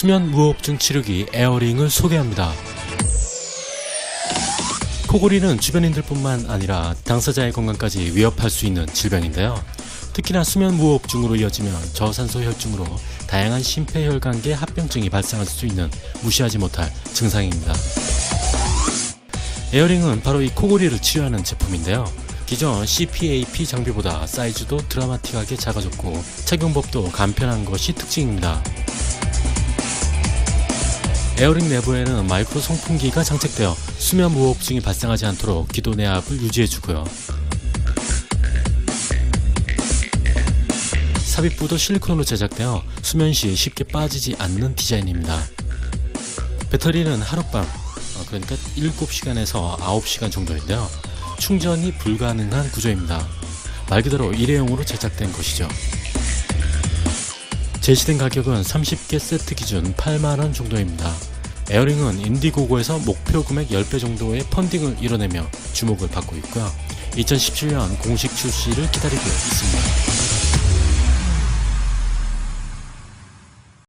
수면 무호흡증 치료기 에어링을 소개합니다. 코골이는 주변인들 뿐만 아니라 당사자의 건강까지 위협할 수 있는 질병인데요. 특히나 수면 무호흡증으로 이어지면 저산소 혈증으로 다양한 심폐혈관계 합병증이 발생할 수 있는 무시하지 못할 증상입니다. 에어링은 바로 이 코골이를 치료하는 제품인데요. 기존 CPAP 장비보다 사이즈도 드라마틱하게 작아졌고 착용법도 간편한 것이 특징입니다. 에어링 내부에는 마이크로 송풍기가 장착되어 수면 무호흡증이 발생하지 않도록 기도 내압을 유지해주고요. 삽입부도 실리콘으로 제작되어 수면 시 쉽게 빠지지 않는 디자인입니다. 배터리는 하룻밤, 그러니까 7시간에서 9시간 정도인데요. 충전이 불가능한 구조입니다. 말 그대로 일회용으로 제작된 것이죠. 제시된 가격은 30개 세트 기준 8만원 정도입니다. 에어링은 인디고고에서 목표 금액 10배 정도의 펀딩을 이뤄내며 주목을 받고 있고요. 2017년 공식 출시를 기다리고 있습니다.